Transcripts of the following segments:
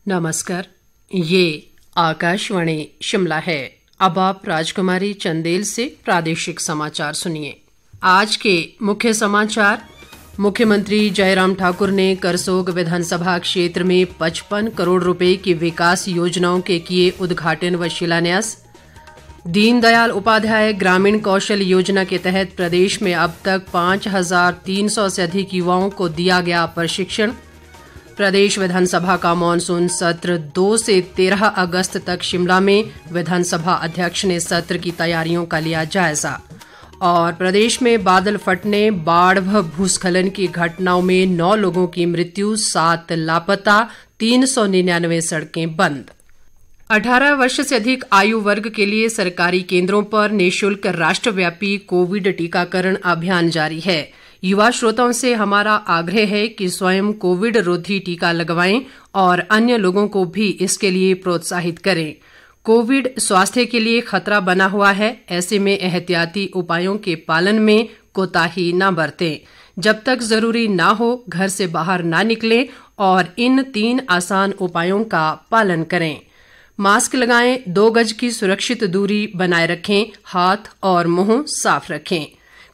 नमस्कार, ये आकाशवाणी शिमला है। अब आप राजकुमारी चंदेल से प्रादेशिक समाचार सुनिए। आज के मुख्य समाचार। मुख्यमंत्री जयराम ठाकुर ने करसोग विधानसभा क्षेत्र में 55 करोड़ रुपए की विकास योजनाओं के किए उद्घाटन व शिलान्यास। दीनदयाल उपाध्याय ग्रामीण कौशल योजना के तहत प्रदेश में अब तक 5300 से अधिक युवाओं को दिया गया प्रशिक्षण। प्रदेश विधानसभा का मानसून सत्र 2 से 13 अगस्त तक शिमला में, विधानसभा अध्यक्ष ने सत्र की तैयारियों का लिया जायजा। और प्रदेश में बादल फटने, बाढ़ व भूस्खलन की घटनाओं में 9 लोगों की मृत्यु, 7 लापता, 399 सड़कें बंद। 18 वर्ष से अधिक आयु वर्ग के लिए सरकारी केंद्रों पर निःशुल्क राष्ट्रव्यापी कोविड टीकाकरण अभियान जारी है। युवा श्रोताओं से हमारा आग्रह है कि स्वयं कोविड रोधी टीका लगवाएं और अन्य लोगों को भी इसके लिए प्रोत्साहित करें। कोविड स्वास्थ्य के लिए खतरा बना हुआ है, ऐसे में एहतियाती उपायों के पालन में कोताही न बरतें। जब तक जरूरी ना हो घर से बाहर ना निकलें और इन 3 आसान उपायों का पालन करें। मास्क लगाएं, 2 गज की सुरक्षित दूरी बनाए रखें, हाथ और मुंह साफ रखें।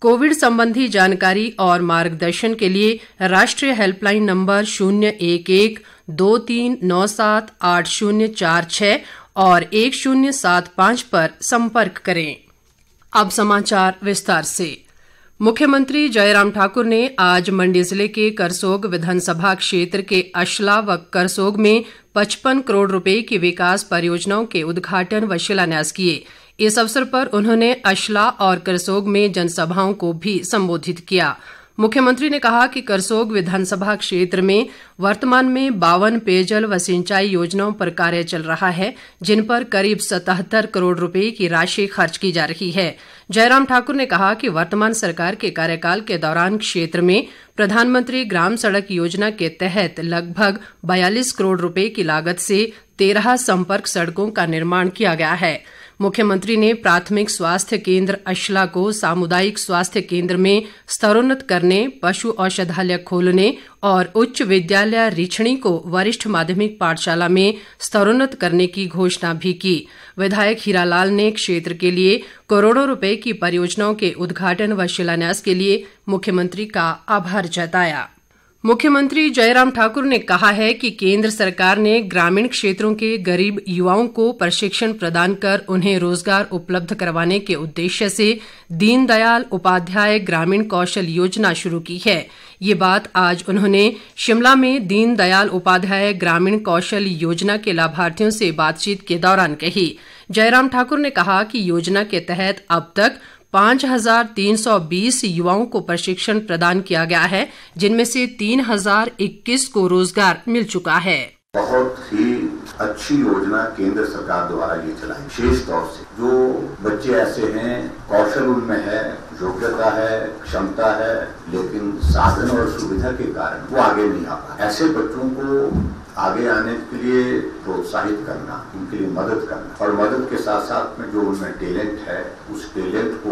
कोविड संबंधी जानकारी और मार्गदर्शन के लिए राष्ट्रीय हेल्पलाइन नंबर 011-2397-8046 और 1075 पर संपर्क करें। अब समाचार विस्तार से। मुख्यमंत्री जयराम ठाकुर ने आज मंडी जिले के करसोग विधानसभा क्षेत्र के अशला व करसोग में 55 करोड़ रुपए की विकास परियोजनाओं के उद्घाटन व शिलान्यास किए। इस अवसर पर उन्होंने अशला और करसोग में जनसभाओं को भी संबोधित किया। मुख्यमंत्री ने कहा कि करसोग विधानसभा क्षेत्र में वर्तमान में 52 पेयजल व सिंचाई योजनाओं पर कार्य चल रहा है, जिन पर करीब 77 करोड़ रुपए की राशि खर्च की जा रही है। जयराम ठाकुर ने कहा कि वर्तमान सरकार के कार्यकाल के दौरान क्षेत्र में प्रधानमंत्री ग्राम सड़क योजना के तहत लगभग 42 करोड़ रुपए की लागत से 13 संपर्क सड़कों का निर्माण किया गया है। मुख्यमंत्री ने प्राथमिक स्वास्थ्य केंद्र अशला को सामुदायिक स्वास्थ्य केंद्र में स्तरोन्नत करने, पशु औषधालय खोलने और उच्च विद्यालय रिछणी को वरिष्ठ माध्यमिक पाठशाला में स्तरोन्नत करने की घोषणा भी की। विधायक हीरालाल ने क्षेत्र के लिए करोड़ों रुपए की परियोजनाओं के उद्घाटन व शिलान्यास के लिए मुख्यमंत्री का आभार जताया। मुख्यमंत्री जयराम ठाकुर ने कहा है कि केंद्र सरकार ने ग्रामीण क्षेत्रों के गरीब युवाओं को प्रशिक्षण प्रदान कर उन्हें रोजगार उपलब्ध करवाने के उद्देश्य से दीनदयाल उपाध्याय ग्रामीण कौशल योजना शुरू की है। ये बात आज उन्होंने शिमला में दीनदयाल उपाध्याय ग्रामीण कौशल योजना के लाभार्थियों से बातचीत के दौरान कही। जयराम ठाकुर ने कहा कि योजना के तहत अब तक 5320 युवाओं को प्रशिक्षण प्रदान किया गया है, जिनमें से 3021 को रोजगार मिल चुका है। बहुत ही अच्छी योजना केंद्र सरकार द्वारा ये चलाई। विशेष तौर से जो बच्चे ऐसे हैं, कौशल उनमें है, योग्यता है, क्षमता है, लेकिन साधन और सुविधा के कारण वो आगे नहीं आ पाए। ऐसे बच्चों को आगे आने के लिए प्रोत्साहित करना, उनके लिए मदद करना और मदद के साथ साथ में जो उनमें टैलेंट है, उस टैलेंट को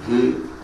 भी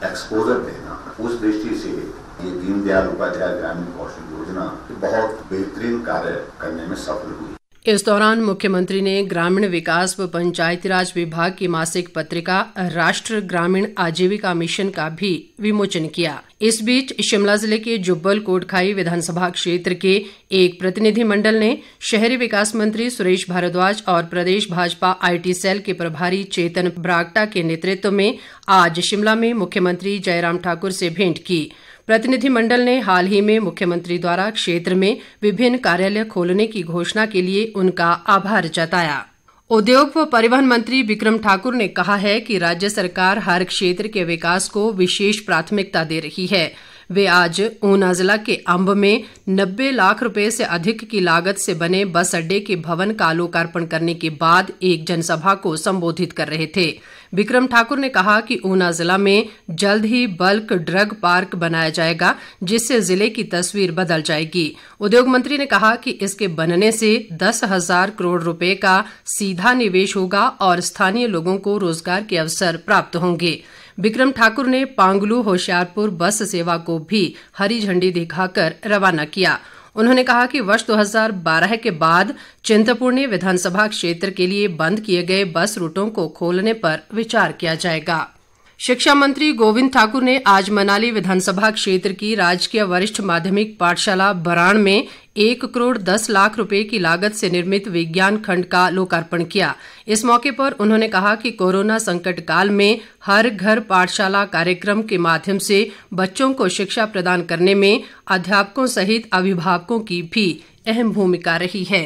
एक्सपोजर देना, उस दृष्टि से ये दीनदयाल उपाध्याय ग्रामीण कौशल योजना बहुत बेहतरीन कार्य करने में सफल हुई। इस दौरान मुख्यमंत्री ने ग्रामीण विकास व पंचायतीराज विभाग की मासिक पत्रिका राष्ट्र ग्रामीण आजीविका मिशन का भी विमोचन किया। इस बीच शिमला जिले के जुब्बल कोटखाई विधानसभा क्षेत्र के एक प्रतिनिधिमंडल ने शहरी विकास मंत्री सुरेश भारद्वाज और प्रदेश भाजपा आईटी सेल के प्रभारी चेतन ब्रागटा के नेतृत्व में आज शिमला में मुख्यमंत्री जयराम ठाकुर से भेंट की। प्रतिनिधिमंडल ने हाल ही में मुख्यमंत्री द्वारा क्षेत्र में विभिन्न कार्यालय खोलने की घोषणा के लिए उनका आभार जताया। उद्योग व परिवहन मंत्री बिक्रम ठाकुर ने कहा है कि राज्य सरकार हर क्षेत्र के विकास को विशेष प्राथमिकता दे रही है। वे आज ऊना जिला के अंब में 90 लाख रुपए से अधिक की लागत से बने बस अड्डे के भवन का लोकार्पण करने के बाद एक जनसभा को संबोधित कर रहे थे। बिक्रम ठाकुर ने कहा कि ऊना जिला में जल्द ही बल्क ड्रग पार्क बनाया जाएगा, जिससे जिले की तस्वीर बदल जाएगी। उद्योग मंत्री ने कहा कि इसके बनने से 10,000 करोड़ रुपए का सीधा निवेश होगा और स्थानीय लोगों को रोजगार के अवसर प्राप्त होंगे। बिक्रम ठाकुर ने पांगलू होशियारपुर बस सेवा को भी हरी झंडी दिखाकर रवाना किया। उन्होंने कहा कि वर्ष 2012 के बाद चिंतपूर्णी विधानसभा क्षेत्र के लिए बंद किए गए बस रूटों को खोलने पर विचार किया जाएगा। शिक्षा मंत्री गोविंद ठाकुर ने आज मनाली विधानसभा क्षेत्र की राजकीय वरिष्ठ माध्यमिक पाठशाला बराण में 1 करोड़ 10 लाख रुपए की लागत से निर्मित विज्ञान खंड का लोकार्पण किया। इस मौके पर उन्होंने कहा कि कोरोना संकट काल में हर घर पाठशाला कार्यक्रम के माध्यम से बच्चों को शिक्षा प्रदान करने में अध्यापकों सहित अभिभावकों की भी अहम भूमिका रही है।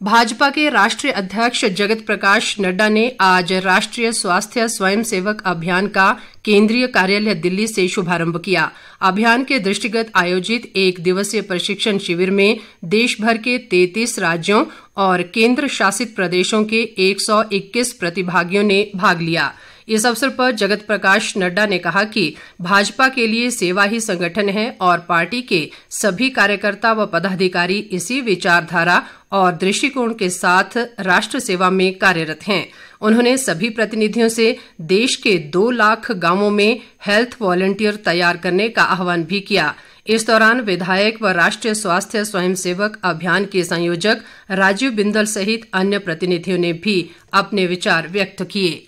भाजपा के राष्ट्रीय अध्यक्ष जगत प्रकाश नड्डा ने आज राष्ट्रीय स्वास्थ्य स्वयंसेवक अभियान का केंद्रीय कार्यालय दिल्ली से शुभारंभ किया। अभियान के दृष्टिगत आयोजित 1 दिवसीय प्रशिक्षण शिविर में देश भर के 33 राज्यों और केंद्र शासित प्रदेशों के 121 प्रतिभागियों ने भाग लिया। इस अवसर पर जगत प्रकाश नड्डा ने कहा कि भाजपा के लिए सेवा ही संगठन है और पार्टी के सभी कार्यकर्ता व पदाधिकारी इसी विचारधारा और दृष्टिकोण के साथ राष्ट्र सेवा में कार्यरत हैं। उन्होंने सभी प्रतिनिधियों से देश के 2 लाख गांवों में हेल्थ वॉलंटियर तैयार करने का आह्वान भी किया। इस दौरान विधायक व राष्ट्रीय स्वास्थ्य स्वयंसेवक अभियान के संयोजक राजीव बिंदल सहित अन्य प्रतिनिधियों ने भी अपने विचार व्यक्त किए।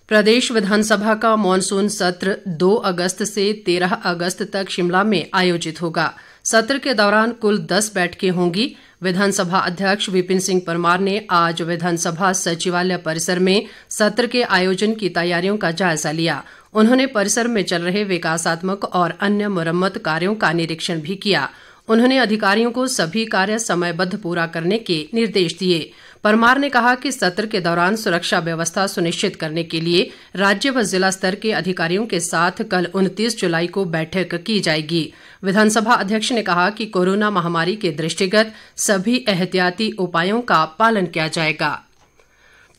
प्रदेश विधानसभा का मॉनसून सत्र 2 अगस्त से 13 अगस्त तक शिमला में आयोजित होगा। सत्र के दौरान कुल 10 बैठकें होंगी। विधानसभा अध्यक्ष विपिन सिंह परमार ने आज विधानसभा सचिवालय परिसर में सत्र के आयोजन की तैयारियों का जायजा लिया। उन्होंने परिसर में चल रहे विकासात्मक और अन्य मुरम्मत कार्यों का निरीक्षण भी किया। उन्होंने अधिकारियों को सभी कार्य समयबद्ध पूरा करने के निर्देश दिए। परमार ने कहा कि सत्र के दौरान सुरक्षा व्यवस्था सुनिश्चित करने के लिए राज्य व जिला स्तर के अधिकारियों के साथ कल 29 जुलाई को बैठक की जाएगी। विधानसभा अध्यक्ष ने कहा कि कोरोना महामारी के दृष्टिगत सभी एहतियाती उपायों का पालन किया जाएगा।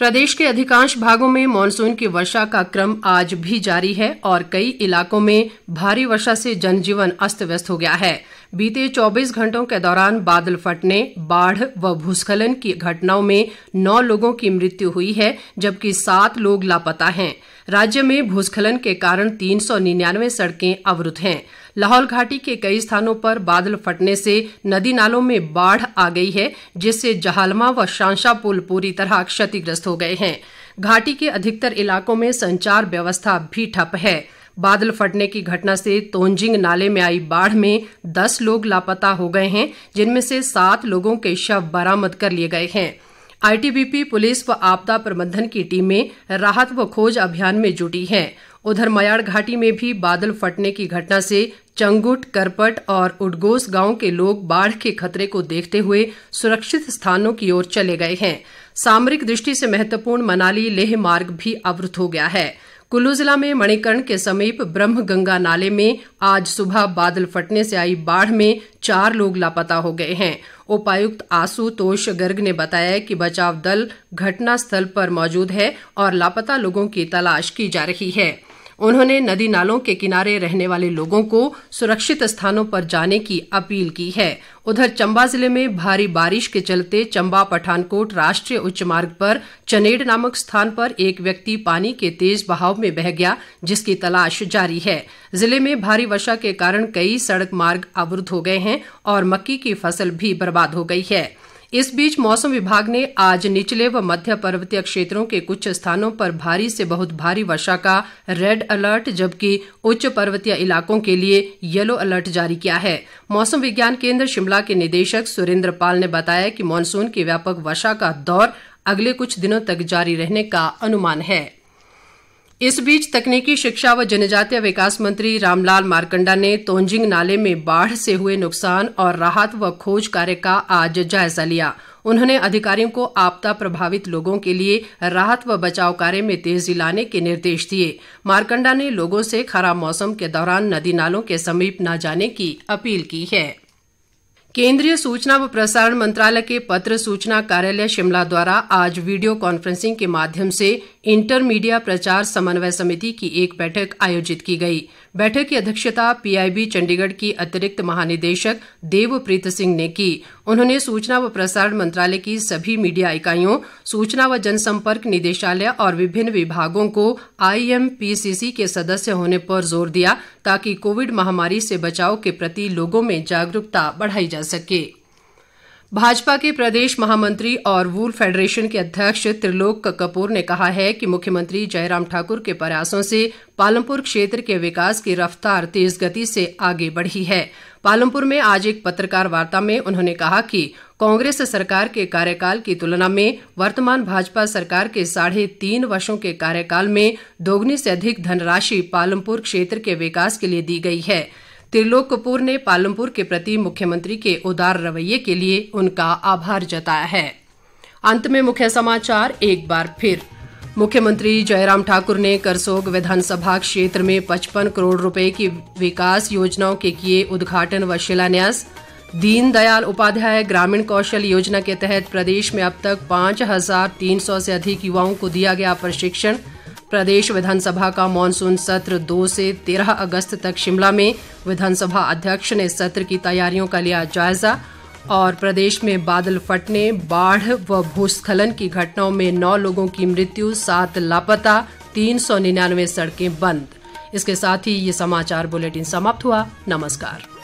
प्रदेश के अधिकांश भागों में मानसून की वर्षा का क्रम आज भी जारी है और कई इलाकों में भारी वर्षा से जनजीवन अस्त व्यस्त हो गया है। बीते 24 घंटों के दौरान बादल फटने, बाढ़ व भूस्खलन की घटनाओं में 9 लोगों की मृत्यु हुई है जबकि 7 लोग लापता हैं। राज्य में भूस्खलन के कारण 399 सड़कें अवरुद्ध हैं। लाहौल घाटी के कई स्थानों पर बादल फटने से नदी नालों में बाढ़ आ गई है जिससे जहालमा व शांशा पुल पूरी तरह क्षतिग्रस्त हो गए हैं। घाटी के अधिकतर इलाकों में संचार व्यवस्था भी ठप है। बादल फटने की घटना से तोंजिंग नाले में आई बाढ़ में 10 लोग लापता हो गए हैं जिनमें से 7 लोगों के शव बरामद कर लिए गए हैं। आईटीबीपी, पुलिस व आपदा प्रबंधन की टीमें राहत व खोज अभियान में जुटी हैं। उधर मयाड़ घाटी में भी बादल फटने की घटना से चंगुट, करपट और उडगोस गांव के लोग बाढ़ के खतरे को देखते हुए सुरक्षित स्थानों की ओर चले गए हैं। सामरिक दृष्टि से महत्वपूर्ण मनाली लेह मार्ग भी अवरुद्ध हो गया है। कुल्लू जिला में मणिकर्ण के समीप ब्रह्म गंगा नाले में आज सुबह बादल फटने से आई बाढ़ में 4 लोग लापता हो गए हैं। उपायुक्त आशुतोष गर्ग ने बताया कि बचाव दल घटना स्थल पर मौजूद है और लापता लोगों की तलाश की जा रही है। उन्होंने नदी नालों के किनारे रहने वाले लोगों को सुरक्षित स्थानों पर जाने की अपील की है। उधर चंबा जिले में भारी बारिश के चलते चंबा पठानकोट राष्ट्रीय उच्च मार्ग पर चनेड़ नामक स्थान पर एक व्यक्ति पानी के तेज बहाव में बह गया जिसकी तलाश जारी है। जिले में भारी वर्षा के कारण कई सड़क मार्ग अवरुद्ध हो गए हैं और मक्की की फसल भी बर्बाद हो गई है। इस बीच मौसम विभाग ने आज निचले व मध्य पर्वतीय क्षेत्रों के कुछ स्थानों पर भारी से बहुत भारी वर्षा का रेड अलर्ट जबकि उच्च पर्वतीय इलाकों के लिए येलो अलर्ट जारी किया है। मौसम विज्ञान केंद्र शिमला के निदेशक सुरेंद्र पाल ने बताया कि मानसून की व्यापक वर्षा का दौर अगले कुछ दिनों तक जारी रहने का अनुमान है। इस बीच तकनीकी शिक्षा व जनजातीय विकास मंत्री रामलाल मारकंडा ने तोंजिंग नाले में बाढ़ से हुए नुकसान और राहत व खोज कार्य का आज जायजा लिया। उन्होंने अधिकारियों को आपदा प्रभावित लोगों के लिए राहत व बचाव कार्य में तेजी लाने के निर्देश दिए। मारकंडा ने लोगों से खराब मौसम के दौरान नदी नालों के समीप न जाने की अपील की है। केंद्रीय सूचना व प्रसारण मंत्रालय के पत्र सूचना कार्यालय शिमला द्वारा आज वीडियो कॉन्फ्रेंसिंग के माध्यम से इंटर मीडिया प्रचार समन्वय समिति की एक बैठक आयोजित की गई। बैठक की अध्यक्षता पीआईबी चंडीगढ़ की अतिरिक्त महानिदेशक देवप्रीत सिंह ने की। उन्होंने सूचना व प्रसारण मंत्रालय की सभी मीडिया इकाइयों, सूचना व जनसंपर्क निदेशालय और विभिन्न विभागों को IMPCC के सदस्य होने पर जोर दिया ताकि कोविड महामारी से बचाव के प्रति लोगों में जागरूकता बढ़ाई जा सके। भाजपा के प्रदेश महामंत्री और वूल फेडरेशन के अध्यक्ष त्रिलोक कपूर ने कहा है कि मुख्यमंत्री जयराम ठाकुर के प्रयासों से पालमपुर क्षेत्र के विकास की रफ्तार तेज गति से आगे बढ़ी है। पालमपुर में आज एक पत्रकार वार्ता में उन्होंने कहा कि कांग्रेस सरकार के कार्यकाल की तुलना में वर्तमान भाजपा सरकार के 3.5 वर्षों के कार्यकाल में दोगुनी से अधिक धनराशि पालमपुर क्षेत्र के विकास के लिए दी गई है। त्रिलोक कपूर ने पालमपुर के प्रति मुख्यमंत्री के उदार रवैये के लिए उनका आभार जताया है। अंत में मुख्य समाचार एक बार फिर। मुख्यमंत्री जयराम ठाकुर ने करसोग विधानसभा क्षेत्र में 55 करोड़ रुपए की विकास योजनाओं के किए उद्घाटन व शिलान्यास। दीनदयाल उपाध्याय ग्रामीण कौशल योजना के तहत प्रदेश में अब तक 5300 से अधिक युवाओं को दिया गया प्रशिक्षण। प्रदेश विधानसभा का मानसून सत्र 2 से 13 अगस्त तक शिमला में। विधानसभा अध्यक्ष ने सत्र की तैयारियों का लिया जायजा। और प्रदेश में बादल फटने, बाढ़ व भूस्खलन की घटनाओं में 9 लोगों की मृत्यु, 7 लापता, 399 सड़कें बंद। इसके साथ ही ये समाचार बुलेटिन समाप्त हुआ। नमस्कार।